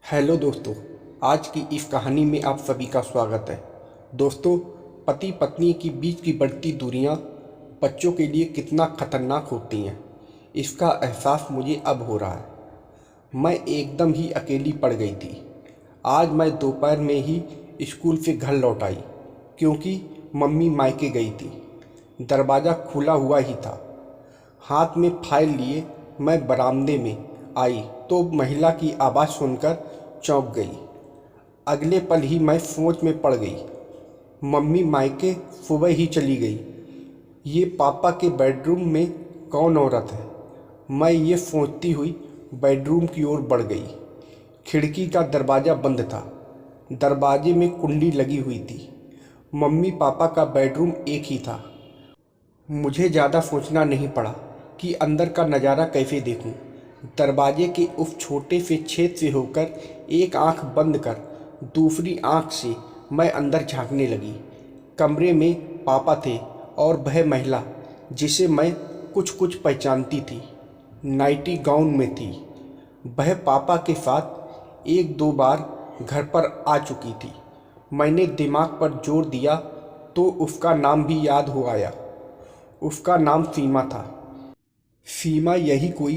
Hello दोस्तों, आज की इस कहानी में आप सभी का स्वागत है। दोस्तों, पति पत्नी के बीच की बढ़ती दूरियां बच्चों के लिए कितना खतरनाक होती हैं, इसका एहसास मुझे अब हो रहा है। मैं एकदम ही अकेली पड़ गई थी। आज मैं दोपहर में ही स्कूल से घर लौट आई क्योंकि मम्मी मायके गई थी। दरवाज़ा खुला हुआ ही था। हाथ में फाइल लिए मैं बरामदे में आई तो महिला की आवाज़ सुनकर चौंक गई। अगले पल ही मैं सोच में पड़ गई। मम्मी मायके सुबह ही चली गई। ये पापा के बेडरूम में कौन औरत है? मैं ये सोचती हुई बेडरूम की ओर बढ़ गई। खिड़की का दरवाज़ा बंद था। दरवाजे में कुंडी लगी हुई थी। मम्मी पापा का बेडरूम एक ही था। मुझे ज़्यादा सोचना नहीं पड़ा कि अंदर का नज़ारा कैसे देखूं। दरवाजे के उस छोटे से छेद से होकर एक आंख बंद कर दूसरी आंख से मैं अंदर झांकने लगी। कमरे में पापा थे और वह महिला जिसे मैं कुछ कुछ पहचानती थी, नाइटी गाउन में थी। वह पापा के साथ एक दो बार घर पर आ चुकी थी। मैंने दिमाग पर जोर दिया तो उसका नाम भी याद हो आया। उसका नाम सीमा था। सीमा यही कोई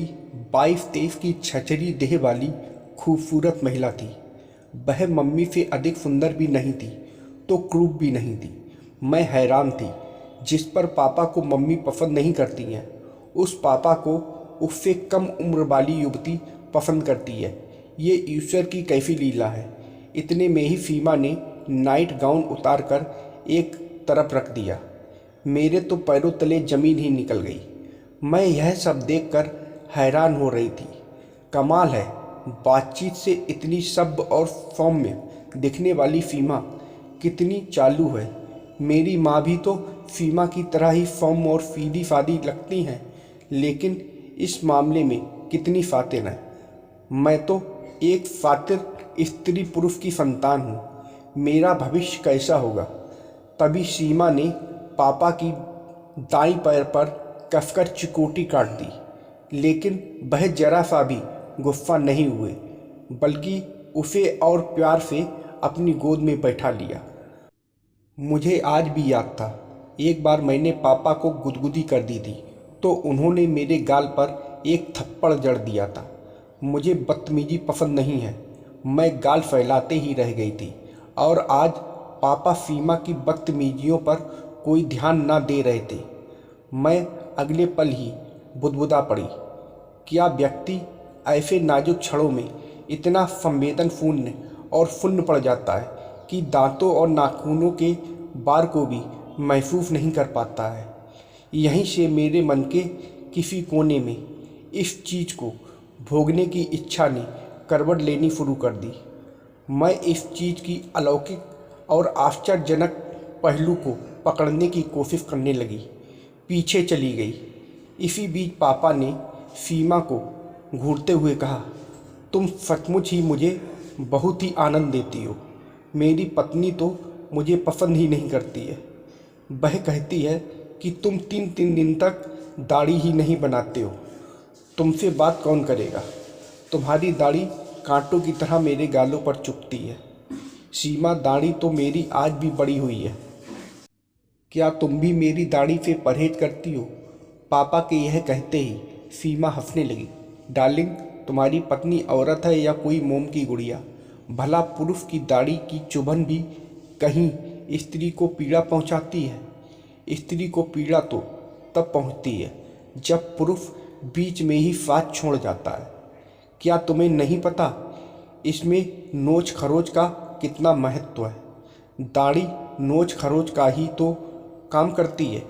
22-23 की छचरी देह वाली खूबसूरत महिला थी। वह मम्मी से अधिक सुंदर भी नहीं थी तो क्रूप भी नहीं थी। मैं हैरान थी। जिस पर पापा को मम्मी पसंद नहीं करती हैं, उस पापा को उससे कम उम्र वाली युवती पसंद करती है। ये ईश्वर की कैसी लीला है। इतने में ही सीमा ने नाइट गाउन उतार कर एक तरफ रख दिया। मेरे तो पैरों तले जमीन ही निकल गई। मैं यह सब देखकर हैरान हो रही थी। कमाल है, बातचीत से इतनी सभ्य और सौम्य दिखने वाली सीमा कितनी चालू है। मेरी माँ भी तो सीमा की तरह ही सौम्य और सीधी सादी लगती हैं, लेकिन इस मामले में कितनी फातिन है। मैं तो एक फातिन स्त्री पुरुष की संतान हूँ। मेरा भविष्य कैसा होगा? तभी सीमा ने पापा की दाईं पैर पर कसकर चिकोटी काट दी, लेकिन वह जरा सा भी गुस्सा नहीं हुए, बल्कि उसे और प्यार से अपनी गोद में बैठा लिया। मुझे आज भी याद था, एक बार मैंने पापा को गुदगुदी कर दी थी तो उन्होंने मेरे गाल पर एक थप्पड़ जड़ दिया था। मुझे बदतमीजी पसंद नहीं है। मैं गाल फैलाते ही रह गई थी और आज पापा सीमा की बदतमीजियों पर कोई ध्यान ना दे रहे थे। मैं अगले पल ही बुदबुदा पड़ी। क्या व्यक्ति ऐसे नाजुक क्षणों में इतना संवेदनपूर्ण और शून्य पड़ जाता है कि दांतों और नाखूनों के बार को भी महसूस नहीं कर पाता है? यहीं से मेरे मन के किसी कोने में इस चीज़ को भोगने की इच्छा ने करवट लेनी शुरू कर दी। मैं इस चीज़ की अलौकिक और आश्चर्यजनक पहलू को पकड़ने की कोशिश करने लगी, पीछे चली गई। इसी बीच पापा ने सीमा को घूरते हुए कहा, तुम सचमुच ही मुझे बहुत ही आनंद देती हो। मेरी पत्नी तो मुझे पसंद ही नहीं करती है। वह कहती है कि तुम 3-3 दिन तक दाढ़ी ही नहीं बनाते हो। तुमसे बात कौन करेगा? तुम्हारी दाढ़ी कांटों की तरह मेरे गालों पर चुभती है। सीमा, दाढ़ी तो मेरी आज भी बड़ी हुई है। क्या तुम भी मेरी दाढ़ी से परहेज करती हो? पापा के यह कहते ही सीमा हंसने लगी। डार्लिंग, तुम्हारी पत्नी औरत है या कोई मोम की गुड़िया? भला पुरुष की दाढ़ी की चुभन भी कहीं स्त्री को पीड़ा पहुंचाती है? स्त्री को पीड़ा तो तब पहुंचती है जब पुरुष बीच में ही साथ छोड़ जाता है। क्या तुम्हें नहीं पता इसमें नोच खरोच का कितना महत्व है? दाढ़ी नोच खरोच का ही तो काम करती है।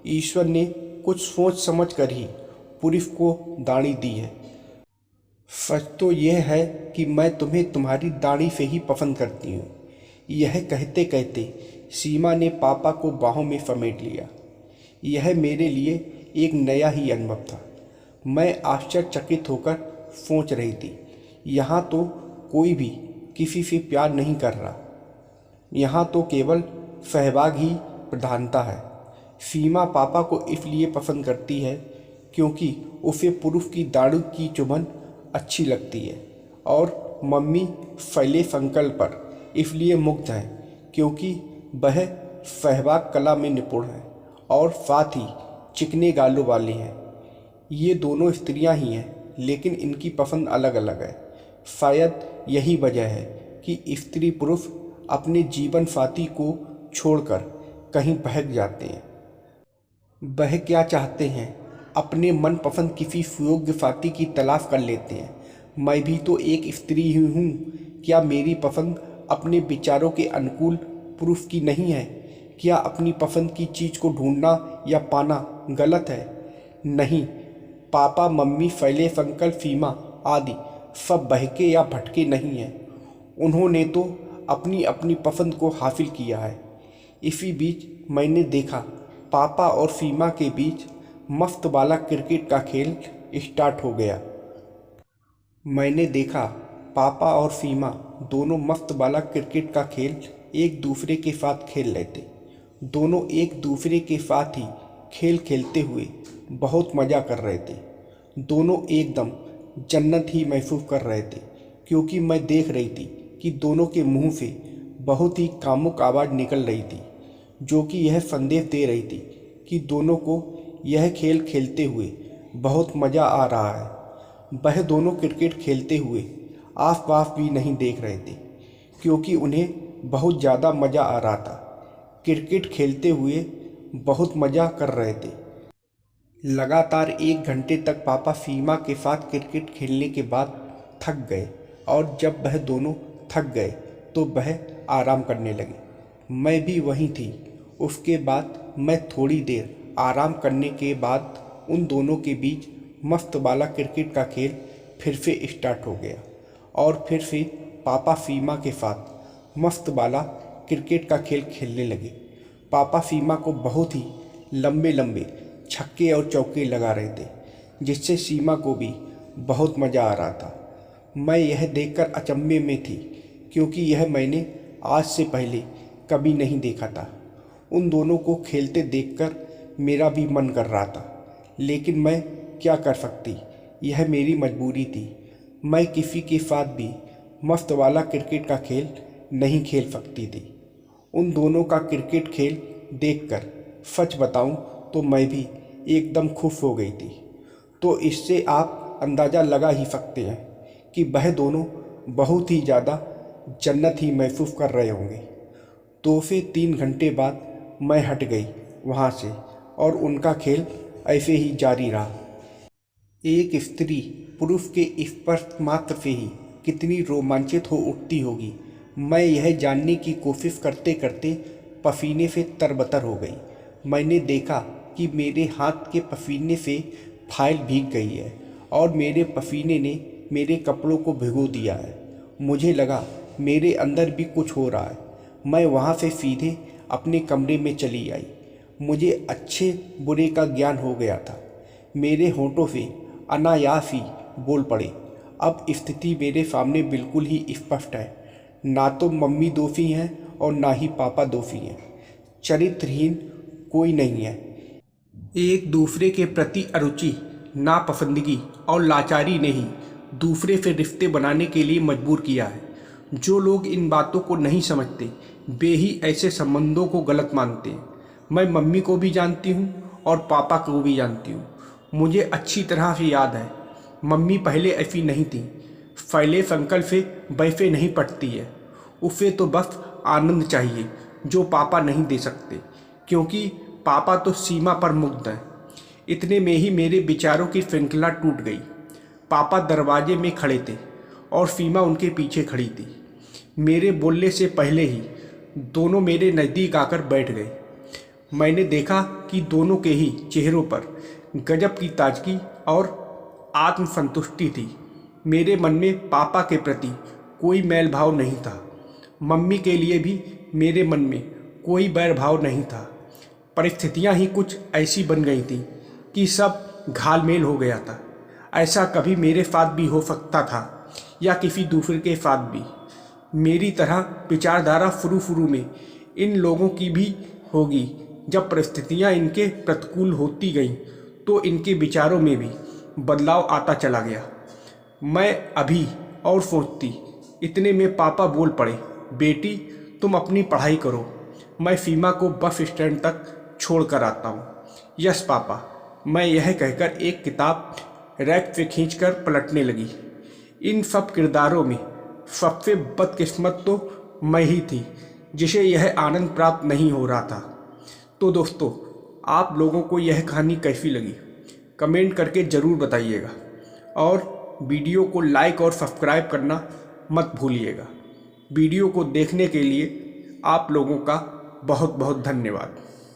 ईश्वर ने कुछ सोच समझ कर ही पुरुष को दाढ़ी दी है। सच तो यह है कि मैं तुम्हें तुम्हारी दाढ़ी से ही पसंद करती हूँ। यह कहते कहते सीमा ने पापा को बाहों में समेट लिया। यह मेरे लिए एक नया ही अनुभव था। मैं आश्चर्यचकित होकर सोच रही थी, यहाँ तो कोई भी किसी से प्यार नहीं कर रहा। यहाँ तो केवल सहवाग ही प्रधानता है। सीमा पापा को इसलिए पसंद करती है क्योंकि उसे पुरुष की दाढ़ी की चुभन अच्छी लगती है और मम्मी फैले संकल्प पर इसलिए मुग्ध हैं क्योंकि वह सहवाग कला में निपुण है और साथ ही चिकने गालों वाली हैं। ये दोनों स्त्रियां ही हैं, लेकिन इनकी पसंद अलग अलग है। शायद यही वजह है कि स्त्री पुरुष अपने जीवन साथी को छोड़कर कहीं बहक जाते हैं। वह क्या चाहते हैं, अपने मनपसंद किसी सुयोग्य साथी की तलाश कर लेते हैं। मैं भी तो एक स्त्री ही हूँ। क्या मेरी पसंद अपने विचारों के अनुकूल पुरुष की नहीं है? क्या अपनी पसंद की चीज़ को ढूंढना या पाना गलत है? नहीं, पापा मम्मी फैले संकल्प सीमा आदि सब बहके या भटके नहीं हैं। उन्होंने तो अपनी अपनी पसंद को हासिल किया है। इसी बीच मैंने देखा पापा और सीमा के बीच मस्त वाला क्रिकेट का खेल स्टार्ट हो गया। मैंने देखा पापा और सीमा दोनों मस्त वाला क्रिकेट का खेल एक दूसरे के साथ खेल रहे थे। दोनों एक दूसरे के साथ ही खेल खेलते हुए बहुत मज़ा कर रहे थे। दोनों एकदम जन्नत ही महसूस कर रहे थे, क्योंकि मैं देख रही थी कि दोनों के मुंह से बहुत ही कामुक आवाज़ निकल रही थी, जो कि यह संदेश दे रही थी कि दोनों को यह खेल खेलते हुए बहुत मज़ा आ रहा है। वह दोनों क्रिकेट खेलते हुए आस पास भी नहीं देख रहे थे, क्योंकि उन्हें बहुत ज़्यादा मज़ा आ रहा था। क्रिकेट खेलते हुए बहुत मज़ा कर रहे थे। लगातार 1 घंटे तक पापा सीमा के साथ क्रिकेट खेलने के बाद थक गए, और जब वह दोनों थक गए तो वह आराम करने लगे। मैं भी वहीं थी। उसके बाद मैं थोड़ी देर आराम करने के बाद उन दोनों के बीच मस्त वाला क्रिकेट का खेल फिर से स्टार्ट हो गया, और फिर से पापा सीमा के साथ मस्त वाला क्रिकेट का खेल खेलने लगे। पापा सीमा को बहुत ही लंबे लंबे छक्के और चौके लगा रहे थे, जिससे सीमा को भी बहुत मज़ा आ रहा था। मैं यह देखकर अचंभे में थी, क्योंकि यह मैंने आज से पहले कभी नहीं देखा था। उन दोनों को खेलते देखकर मेरा भी मन कर रहा था, लेकिन मैं क्या कर सकती, यह मेरी मजबूरी थी। मैं किसी के साथ भी मस्त वाला क्रिकेट का खेल नहीं खेल सकती थी। उन दोनों का क्रिकेट खेल देखकर सच बताऊं तो मैं भी एकदम खुश हो गई थी। तो इससे आप अंदाज़ा लगा ही सकते हैं कि वह दोनों बहुत ही ज़्यादा जन्नत ही महसूस कर रहे होंगे। 2 से 3 घंटे बाद मैं हट गई वहाँ से, और उनका खेल ऐसे ही जारी रहा। एक स्त्री पुरुष के स्पर्श मात्र से ही कितनी रोमांचित हो उठती होगी, मैं यह जानने की कोशिश करते करते पसीने से तरबतर हो गई। मैंने देखा कि मेरे हाथ के पसीने से फाइल भीग गई है, और मेरे पसीने ने मेरे कपड़ों को भिगो दिया है। मुझे लगा मेरे अंदर भी कुछ हो रहा है। मैं वहाँ से सीधे अपने कमरे में चली आई। मुझे अच्छे बुरे का ज्ञान हो गया था। मेरे होठों से अनायास ही बोल पड़े। अब स्थिति मेरे सामने बिल्कुल ही स्पष्ट है। ना तो मम्मी दोषी हैं और ना ही पापा दोषी हैं। चरित्रहीन कोई नहीं है। एक दूसरे के प्रति अरुचि, नापसंदगी और लाचारी ने ही दूसरे से रिश्ते बनाने के लिए मजबूर किया है। जो लोग इन बातों को नहीं समझते वे ही ऐसे संबंधों को गलत मानते हैं। मैं मम्मी को भी जानती हूँ और पापा को भी जानती हूँ। मुझे अच्छी तरह से याद है, मम्मी पहले ऐसी नहीं थी। फैले संकल्प से वैसे नहीं पटती है। उसे तो बस आनंद चाहिए, जो पापा नहीं दे सकते, क्योंकि पापा तो सीमा पर मुग्ध हैं। इतने में ही मेरे विचारों की श्रृंखला टूट गई। पापा दरवाजे में खड़े थे और सीमा उनके पीछे खड़ी थी। मेरे बोलने से पहले ही दोनों मेरे नज़दीक आकर बैठ गए। मैंने देखा कि दोनों के ही चेहरों पर गजब की ताजगी और आत्मसंतुष्टि थी। मेरे मन में पापा के प्रति कोई मैल भाव नहीं था। मम्मी के लिए भी मेरे मन में कोई बैर भाव नहीं था। परिस्थितियां ही कुछ ऐसी बन गई थी कि सब घालमेल हो गया था। ऐसा कभी मेरे साथ भी हो सकता था, या किसी दूसरे के साथ भी। मेरी तरह विचारधारा शुरू में इन लोगों की भी होगी। जब परिस्थितियां इनके प्रतिकूल होती गईं तो इनके विचारों में भी बदलाव आता चला गया। मैं अभी और सोचती इतने में पापा बोल पड़े, बेटी तुम अपनी पढ़ाई करो, मैं सीमा को बस स्टैंड तक छोड़ कर आता हूँ। यस पापा, मैं यह कहकर एक किताब रैक से खींचकर पलटने लगी। इन सब किरदारों में सबसे बदकिस्मत तो मैं ही थी जिसे यह आनंद प्राप्त नहीं हो रहा था। तो दोस्तों, आप लोगों को यह कहानी कैसी लगी कमेंट करके ज़रूर बताइएगा और वीडियो को लाइक और सब्सक्राइब करना मत भूलिएगा। वीडियो को देखने के लिए आप लोगों का बहुत बहुत धन्यवाद।